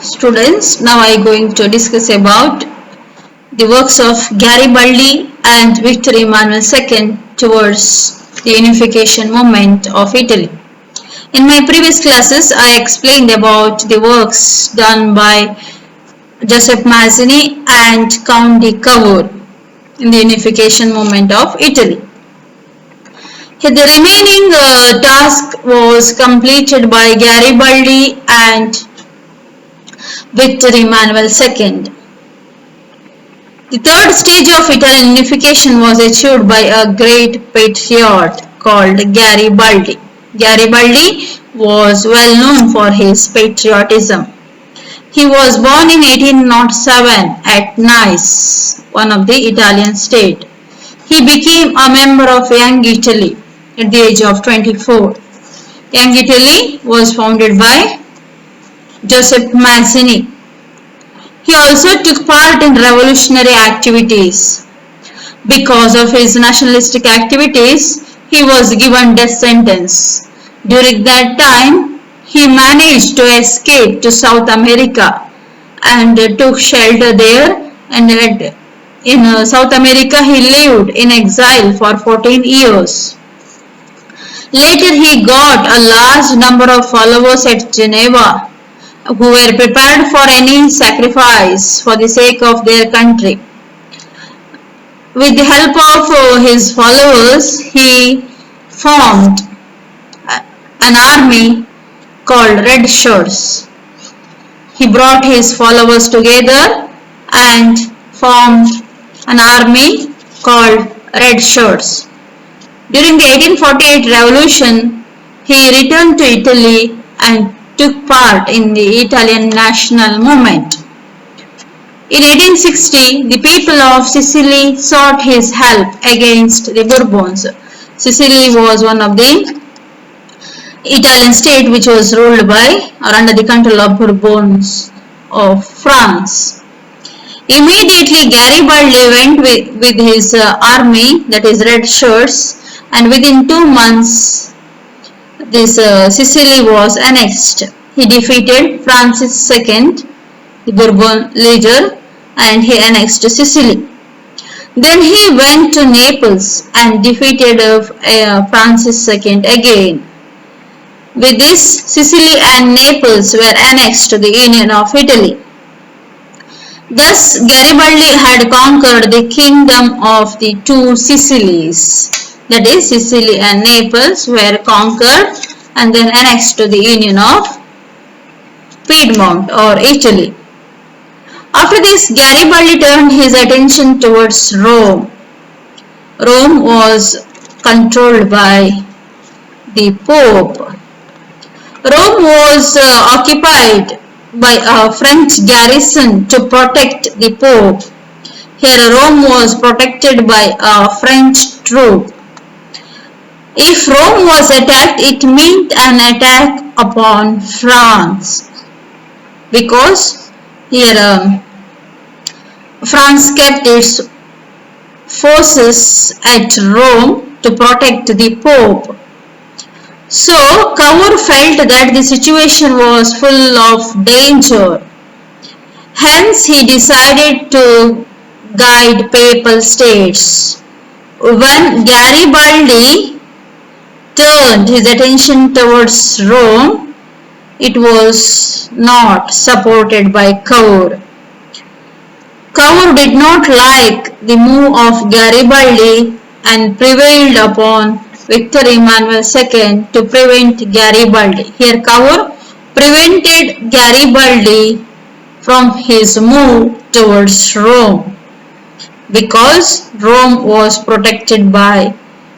Students, now I am going to discuss about the works of Garibaldi and Victor Emmanuel II towards the unification movement of Italy. In my previous classes, I explained about the works done by Giuseppe Mazzini and Count de Cavour in the unification movement of Italy. The remaining task was completed by Garibaldi and Victor Emmanuel II. The third stage of Italian unification was achieved by a great patriot called Garibaldi. Garibaldi was well known for his patriotism. He was born in 1807 at Nice, one of the Italian states. He became a member of Young Italy at the age of 24. Young Italy was founded by Giuseppe Mazzini. He also took part in revolutionary activities. Because of his nationalistic activities, he was given death sentence. During that time, he managed to escape to South America and took shelter there, and in South America he lived in exile for 14 years. Later he got a large number of followers at Geneva who were prepared for any sacrifice for the sake of their country. With the help of his followers, he formed an army called Red Shirts. He brought his followers together and formed an army called Red Shirts. During the 1848 revolution, he returned to Italy and took part in the Italian national movement. In 1860, the people of Sicily sought his help against the Bourbons. Sicily was one of the Italian state which was ruled by or under the control of Bourbons of France. Immediately Garibaldi went with his army, that is Red Shirts, and within 2 months this Sicily was annexed. He defeated Francis II, the Bourbon leader, and he annexed Sicily. Then he went to Naples and defeated Francis II again. With this, Sicily and Naples were annexed to the Union of Italy. Thus, Garibaldi had conquered the kingdom of the two Sicilies. That is, Sicily and Naples were conquered and then annexed to the Union of Piedmont or Italy. After this, Garibaldi turned his attention towards Rome. Rome was controlled by the Pope. Rome was occupied by a French garrison to protect the Pope. Here Rome was protected by a French troop. If Rome was attacked, it meant an attack upon France, because here France kept its forces at Rome to protect the Pope. So Cavour felt that the situation was full of danger. Hence he decided to guide papal states. When Garibaldi turned his attention towards Rome, it was not supported by Cavour. Cavour did not like the move of Garibaldi and prevailed upon Victor Emmanuel II to prevent Garibaldi. Here Cavour prevented Garibaldi from his move towards Rome because Rome was protected by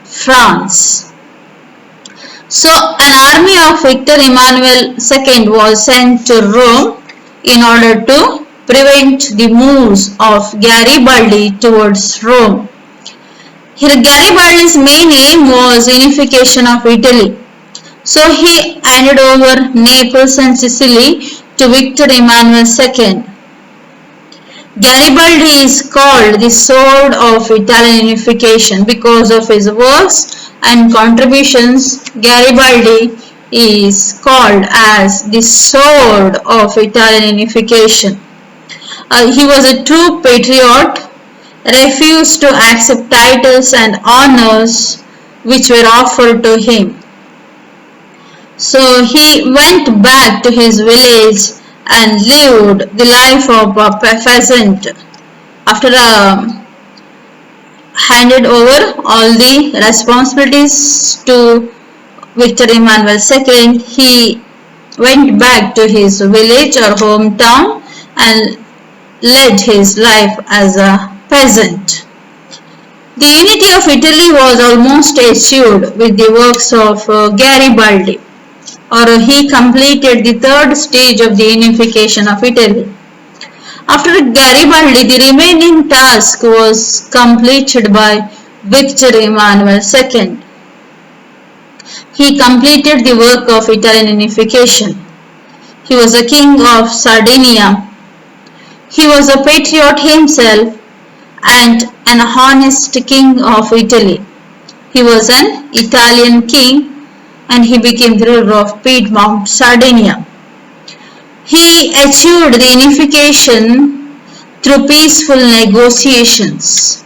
France. So an army of Victor Emmanuel II was sent to Rome in order to prevent the moves of Garibaldi towards Rome. Here Garibaldi's main aim was unification of Italy. So he handed over Naples and Sicily to Victor Emmanuel II. Garibaldi is called the sword of Italian unification because of his works and contributions. Garibaldi is called as the sword of Italian unification. He was a true patriot, refused to accept titles and honors which were offered to him. So he went back to his village and lived the life of a peasant. After handed over all the responsibilities to Victor Emmanuel II, he went back to his village or hometown and led his life as a peasant. The unity of Italy was almost achieved with the works of Garibaldi, or he completed the third stage of the unification of Italy. After Garibaldi, the remaining task was completed by Victor Emmanuel II. He completed the work of Italian unification. He was a king of Sardinia. He was a patriot himself and an honest king of Italy. He was an Italian king and he became the ruler of Piedmont, Sardinia. He achieved the unification through peaceful negotiations.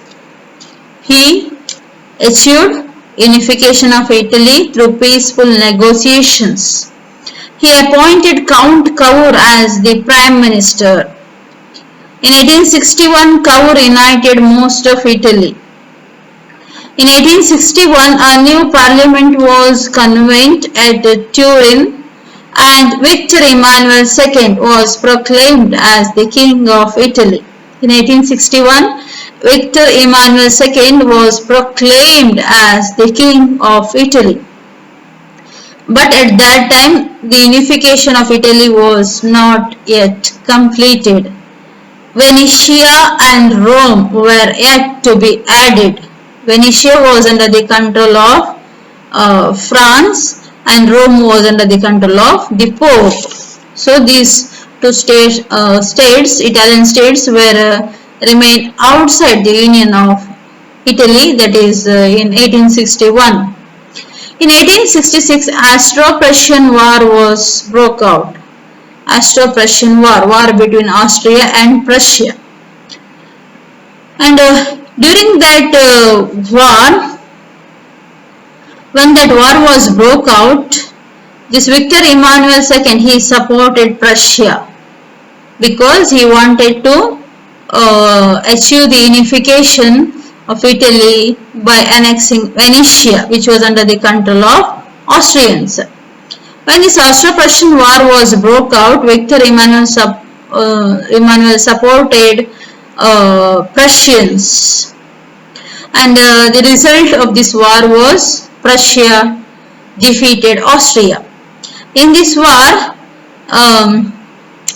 He achieved unification of Italy through peaceful negotiations. He appointed Count Cavour as the Prime Minister. In 1861, Cavour united most of Italy. In 1861, a new parliament was convened at Turin and Victor Emmanuel II was proclaimed as the King of Italy. In 1861, Victor Emmanuel II was proclaimed as the King of Italy. But at that time, the unification of Italy was not yet completed. Venetia and Rome were yet to be added. Venetia was under the control of France and Rome was under the control of the Pope. So these two states, Italian states, were remained outside the Union of Italy, that is in 1861. In 1866, Austro-Prussian War was broke out. Austro-Prussian war between Austria and Prussia. And during that war, when that war was broke out, this Victor Emmanuel II, he supported Prussia because he wanted to achieve the unification of Italy by annexing Venetia, which was under the control of Austrians. When this Austro-Prussian war was broke out, Victor Emmanuel supported Prussians, and the result of this war was Prussia defeated Austria. In this war,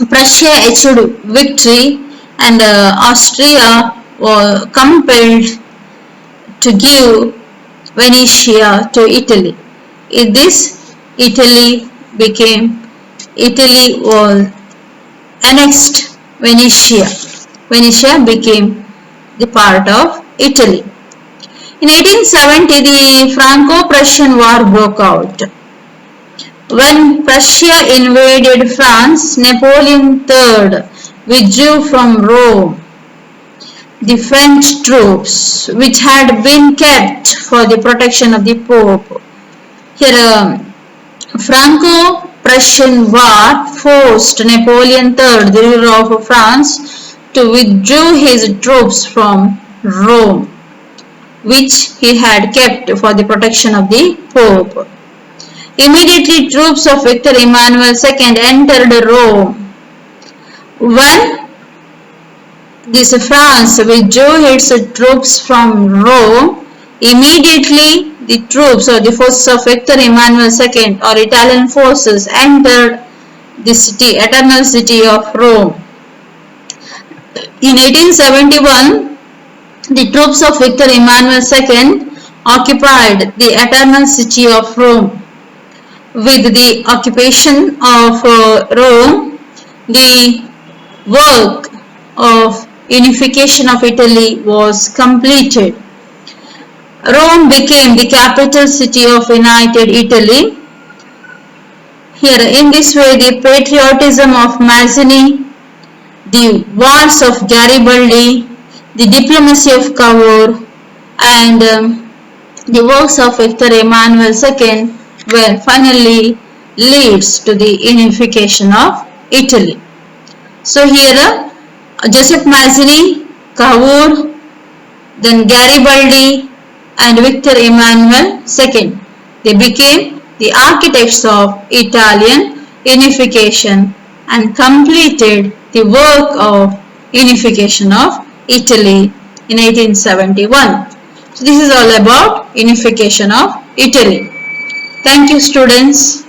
Prussia achieved victory and Austria was compelled to give Venetia to Italy. In this, Italy was annexed Venetia. Venetia became the part of Italy. In 1870, the Franco-Prussian War broke out. When Prussia invaded France, Napoleon III withdrew from Rome. The French troops, which had been kept for the protection of the Pope. Here, Franco-Prussian War forced Napoleon III, the ruler of France, to withdraw his troops from Rome, which he had kept for the protection of the Pope. Immediately, troops of Victor Emmanuel II entered Rome. When this France withdrew its troops from Rome, immediately the troops or the forces of Victor Emmanuel II or Italian forces entered the city, eternal city of Rome. In 1871, the troops of Victor Emmanuel II occupied the eternal city of Rome. With the occupation of Rome, the work of unification of Italy was completed. Rome became the capital city of United Italy. Here, in this way, the patriotism of Mazzini, the wars of Garibaldi, the diplomacy of Cavour, and the works of Victor Emmanuel II were finally leads to the unification of Italy. So here, Joseph Mazzini, Cavour, then Garibaldi and Victor Emmanuel II, they became the architects of Italian unification and completed the work of unification of Italy in 1871. So this is all about unification of Italy. Thank you, students.